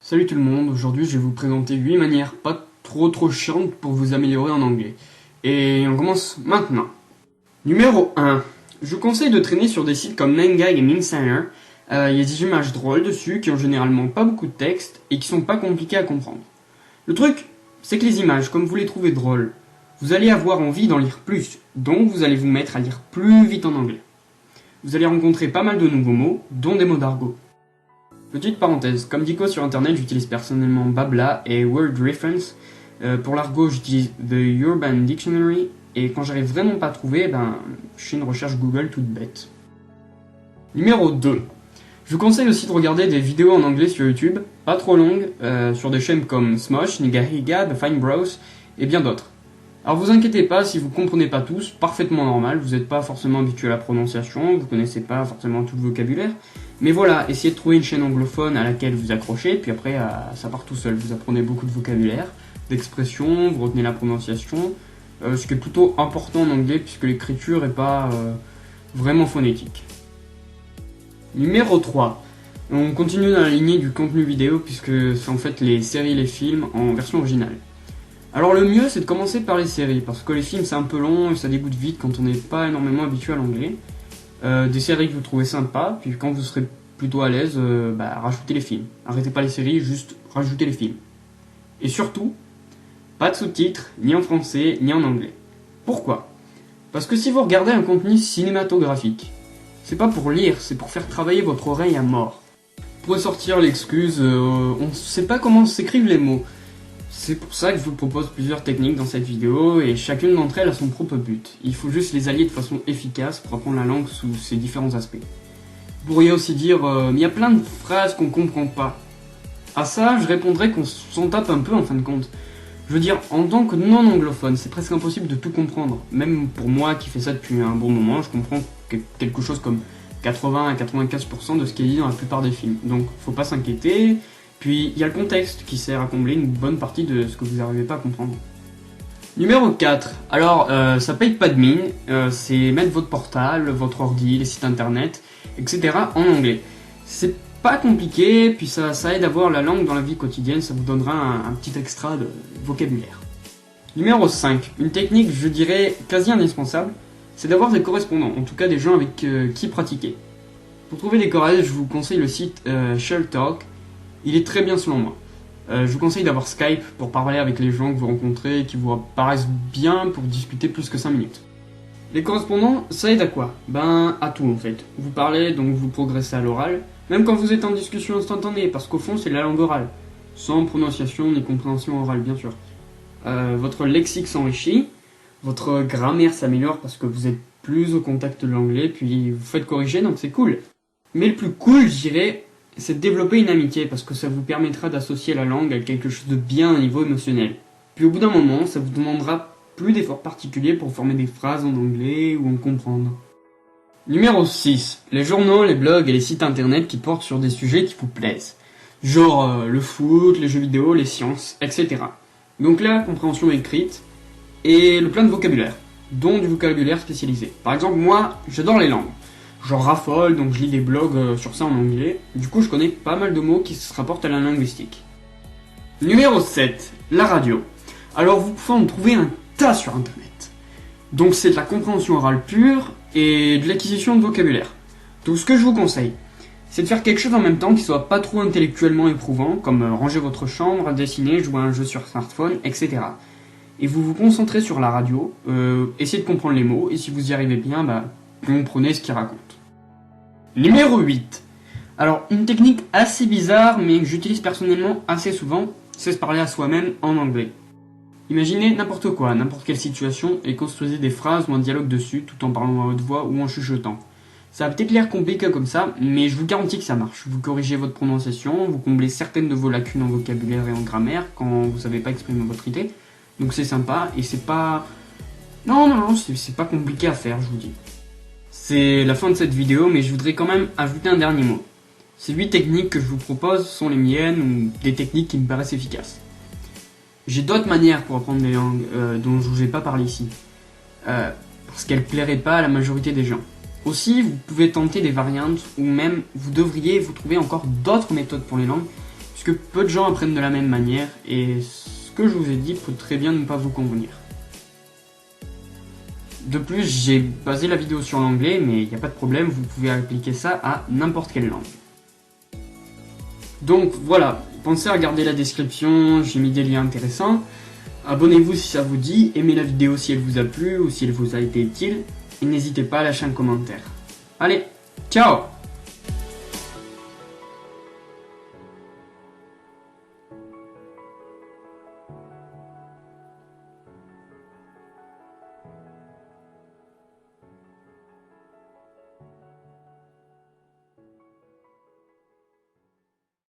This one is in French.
Salut tout le monde, aujourd'hui je vais vous présenter 8 manières pas trop chiantes pour vous améliorer en anglais. Et on commence maintenant. Numéro 1. Je vous conseille de traîner sur des sites comme 9gag et Minsigner. Il y a des images drôles dessus qui ont généralement pas beaucoup de texte et qui sont pas compliquées à comprendre. Le truc, c'est que les images, comme vous les trouvez drôles, vous allez avoir envie d'en lire plus, donc vous allez vous mettre à lire plus vite en anglais. Vous allez rencontrer pas mal de nouveaux mots, dont des mots d'argot. Petite parenthèse, comme dico sur internet, j'utilise personnellement Babla et Word Reference. Pour l'argot, j'utilise The Urban Dictionary. Et quand j'arrive vraiment pas à trouver, je fais une recherche Google toute bête. Numéro 2. Je vous conseille aussi de regarder des vidéos en anglais sur YouTube, pas trop longues, sur des chaînes comme Smosh, Nigahiga, The Fine Bros et bien d'autres. Alors vous inquiétez pas si vous comprenez pas tous, parfaitement normal, vous n'êtes pas forcément habitué à la prononciation, vous connaissez pas forcément tout le vocabulaire, mais voilà, essayez de trouver une chaîne anglophone à laquelle vous accrochez, puis après ça part tout seul, vous apprenez beaucoup de vocabulaire, d'expressions, vous retenez la prononciation, ce qui est plutôt important en anglais puisque l'écriture est pas vraiment phonétique. Numéro 3. On continue dans la lignée du contenu vidéo puisque c'est en fait les séries et les films en version originale. Alors le mieux c'est de commencer par les séries, parce que les films c'est un peu long et ça dégoûte vite quand on n'est pas énormément habitué à l'anglais. Des séries que vous trouvez sympas, puis quand vous serez plutôt à l'aise, rajoutez les films. Arrêtez pas les séries, juste rajoutez les films. Et surtout, pas de sous-titres, ni en français, ni en anglais. Pourquoi ? Parce que si vous regardez un contenu cinématographique, c'est pas pour lire, c'est pour faire travailler votre oreille à mort. Pour ressortir l'excuse, on sait pas comment s'écrivent les mots. C'est pour ça que je vous propose plusieurs techniques dans cette vidéo et chacune d'entre elles a son propre but. Il faut juste les allier de façon efficace pour apprendre la langue sous ses différents aspects. Vous pourriez aussi dire il y a plein de phrases qu'on comprend pas. À ça, je répondrais qu'on s'en tape un peu en fin de compte. Je veux dire, en tant que non anglophone, c'est presque impossible de tout comprendre. Même pour moi qui fais ça depuis un bon moment, je comprends quelque chose comme 80 à 95% de ce qui est dit dans la plupart des films. Donc faut pas s'inquiéter. Puis il y a le contexte qui sert à combler une bonne partie de ce que vous n'arrivez pas à comprendre. Numéro 4. Alors ça paye pas de mine, c'est mettre votre portable, votre ordi, les sites internet, etc. en anglais. C'est pas compliqué, puis ça aide à voir la langue dans la vie quotidienne, ça vous donnera un petit extra de vocabulaire. Numéro 5. Une technique, je dirais, quasi indispensable, c'est d'avoir des correspondants, en tout cas des gens avec qui pratiquer. Pour trouver des corrèles, je vous conseille le site ShareTalk. Il est très bien selon moi. Je vous conseille d'avoir Skype pour parler avec les gens que vous rencontrez et qui vous paraissent bien pour discuter plus que 5 minutes. Les correspondants, ça aide à quoi ? À tout en fait. Vous parlez, donc vous progressez à l'oral, même quand vous êtes en discussion instantanée, parce qu'au fond c'est la langue orale, sans prononciation ni compréhension orale bien sûr. Votre lexique s'enrichit, votre grammaire s'améliore parce que vous êtes plus au contact de l'anglais, puis vous faites corriger, donc c'est cool. Mais le plus cool, je dirais, c'est de développer une amitié parce que ça vous permettra d'associer la langue à quelque chose de bien au niveau émotionnel. Puis au bout d'un moment, ça vous demandera plus d'efforts particuliers pour former des phrases en anglais ou en comprendre. Numéro 6. Les journaux, les blogs et les sites internet qui portent sur des sujets qui vous plaisent. Genre le foot, les jeux vidéo, les sciences, etc. Donc là, compréhension écrite et le plein de vocabulaire, dont du vocabulaire spécialisé. Par exemple, moi, j'adore les langues. J'en raffole, donc je lis des blogs sur ça en anglais. Du coup, je connais pas mal de mots qui se rapportent à la linguistique. Numéro 7. La radio. Alors, vous pouvez en trouver un tas sur internet. Donc, c'est de la compréhension orale pure et de l'acquisition de vocabulaire. Donc, ce que je vous conseille, c'est de faire quelque chose en même temps qui soit pas trop intellectuellement éprouvant, comme ranger votre chambre, dessiner, jouer à un jeu sur smartphone, etc. Et vous vous concentrez sur la radio, essayez de comprendre les mots, et si vous y arrivez bien, comprenez ce qu'ils racontent. Numéro 8. Alors, une technique assez bizarre, mais que j'utilise personnellement assez souvent, c'est se parler à soi-même en anglais. Imaginez n'importe quoi, n'importe quelle situation, et construisez des phrases ou un dialogue dessus, tout en parlant à haute voix ou en chuchotant. Ça va peut-être l'air compliqué comme ça, mais je vous garantis que ça marche. Vous corrigez votre prononciation, vous comblez certaines de vos lacunes en vocabulaire et en grammaire quand vous savez pas exprimer votre idée. Donc c'est sympa, et c'est pas... Non, c'est pas compliqué à faire, je vous dis. C'est la fin de cette vidéo, mais je voudrais quand même ajouter un dernier mot. Ces 8 techniques que je vous propose sont les miennes ou des techniques qui me paraissent efficaces. J'ai d'autres manières pour apprendre des langues dont je vous ai pas parlé ici, parce qu'elles plairaient pas à la majorité des gens. Aussi, vous pouvez tenter des variantes ou même vous devriez vous trouver encore d'autres méthodes pour les langues puisque peu de gens apprennent de la même manière, et ce que je vous ai dit peut très bien ne pas vous convenir. De plus, j'ai basé la vidéo sur l'anglais, mais il n'y a pas de problème, vous pouvez appliquer ça à n'importe quelle langue. Donc voilà, pensez à regarder la description, j'ai mis des liens intéressants. Abonnez-vous si ça vous dit, aimez la vidéo si elle vous a plu ou si elle vous a été utile, et n'hésitez pas à lâcher un commentaire. Allez, ciao!